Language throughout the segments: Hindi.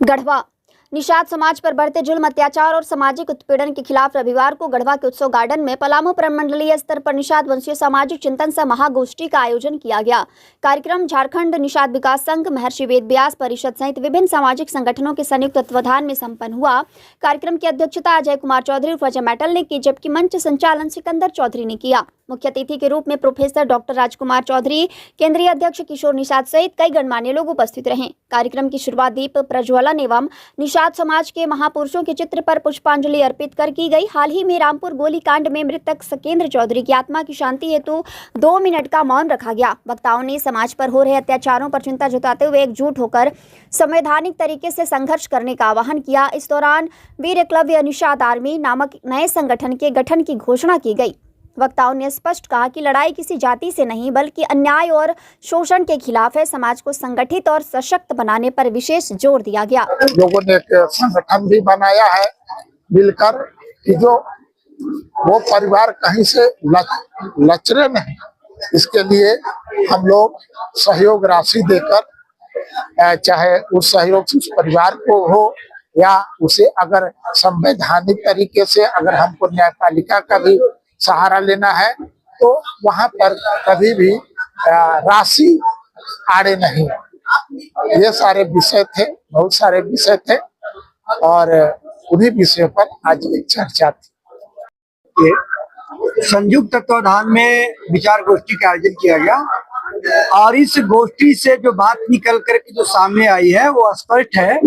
गढ़वा निषाद समाज पर बढ़ते जुल्म, अत्याचार और सामाजिक उत्पीड़न के खिलाफ रविवार को गढ़वा के उत्सव गार्डन में पलामू प्रमंडलीय स्तर पर निषाद वंशीय सामाजिक चिंतन सह महागोष्ठी का आयोजन किया गया। कार्यक्रम झारखंड निषाद विकास संघ, महर्षि वेद व्यास परिषद सहित विभिन्न सामाजिक संगठनों के संयुक्त तत्वावधान में संपन्न हुआ। कार्यक्रम की अध्यक्षता अजय कुमार चौधरी उर्फ अजय मेटल ने की, जबकि मंच संचालन सिकंदर चौधरी ने किया। मुख्य अतिथि के रूप में प्रोफेसर डॉक्टर राजकुमार चौधरी, केंद्रीय अध्यक्ष किशोर निषाद सहित कई गणमान्य लोग उपस्थित रहे। कार्यक्रम की शुरुआत दीप प्रज्वलन एवं निषाद समाज के महापुरुषों के चित्र पर पुष्पांजलि अर्पित कर की गई। हाल ही में रामपुर गोलीकांड में मृतक सकेंद्र चौधरी की आत्मा की शांति हेतु 2 मिनट का मौन रखा गया। वक्ताओं ने समाज पर हो रहे अत्याचारों पर चिंता जताते हुए एकजुट होकर संवैधानिक तरीके से संघर्ष करने का आह्वान किया। इस दौरान वीर एकलव्य निषाद आर्मी नामक नए संगठन के गठन की घोषणा की गई। वक्ताओं ने स्पष्ट कहा कि लड़ाई किसी जाति से नहीं बल्कि अन्याय और शोषण के खिलाफ है। समाज को संगठित और सशक्त बनाने पर विशेष जोर दिया गया। लोगों ने एक संगठन भी बनाया है मिलकर कि जो वो परिवार कहीं से लचरे नहीं, इसके लिए हम लोग सहयोग राशि देकर, चाहे उस सहयोग से उस परिवार को हो या उसे अगर संवैधानिक तरीके से अगर हमको न्यायपालिका का भी सहारा लेना है तो वहां पर कभी भी राशि आड़े नहीं। ये सारे विषय थे, बहुत सारे विषय थे और उन्हीं विषयों पर आज एक चर्चा थी। संयुक्त तत्वावधान में विचार गोष्ठी का आयोजन किया गया और इस गोष्ठी से जो बात निकल करके जो सामने आई है वो स्पष्ट है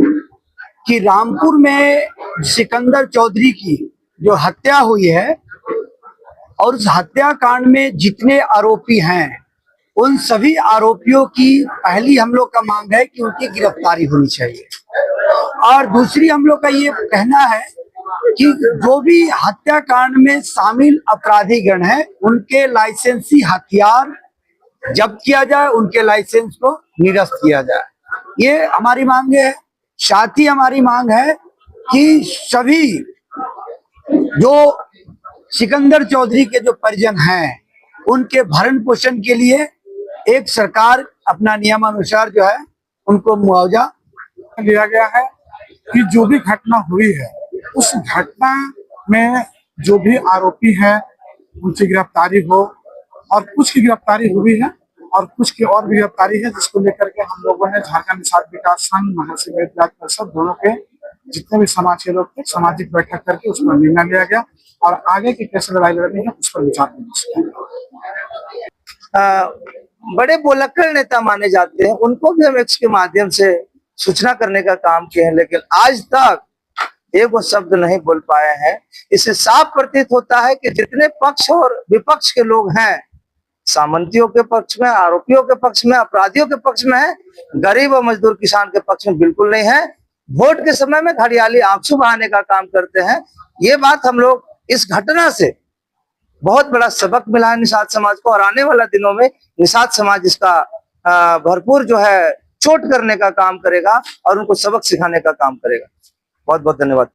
कि रामपुर में सिकंदर चौधरी की जो हत्या हुई है और उस हत्याकांड में जितने आरोपी हैं उन सभी आरोपियों की पहली हम लोग का मांग है कि उनकी गिरफ्तारी होनी चाहिए। और दूसरी हम लोग का ये कहना है कि जो भी हत्याकांड में शामिल अपराधी गण हैं उनके लाइसेंसी हथियार जब्त किया जाए, उनके लाइसेंस को निरस्त किया जाए। ये हमारी मांग है। साथ ही हमारी मांग है कि सभी जो सिकंदर चौधरी के जो परिजन हैं उनके भरण पोषण के लिए एक सरकार अपना नियमानुसार जो है उनको मुआवजा दिया गया है कि जो भी घटना हुई है उस घटना में जो भी आरोपी हैं उनकी गिरफ्तारी हो, और कुछ की गिरफ्तारी हुई है और कुछ की और भी गिरफ्तारी है, जिसको लेकर के हम लोगों ने झारखंड निषाद विकास संघ, महर्षि वेद व्यास परिषद दोनों के जितने भी समाज के लोग थे सामाजिक बैठक करके उस पर निर्णय लिया गया और आगे की कैसे लड़ाई लड़नी है उस पर विचार किया। बड़े बोलक्कड़ नेता माने जाते हैं, उनको भी हम एक्स के माध्यम से सूचना करने का काम किए हैं, लेकिन आज तक एक वो शब्द नहीं बोल पाए हैं। इससे साफ प्रतीत होता है कि जितने पक्ष और विपक्ष के लोग हैं, सामंतियों के पक्ष में, आरोपियों के पक्ष में, अपराधियों के पक्ष में है, गरीब और मजदूर किसान के पक्ष में बिल्कुल नहीं है। वोट के समय में घड़ियाली आंसू बहाने का काम करते हैं। ये बात हम लोग इस घटना से बहुत बड़ा सबक मिला है निषाद समाज को, और आने वाला दिनों में निषाद समाज इसका भरपूर जो है चोट करने का काम करेगा और उनको सबक सिखाने का काम करेगा। बहुत बहुत धन्यवाद।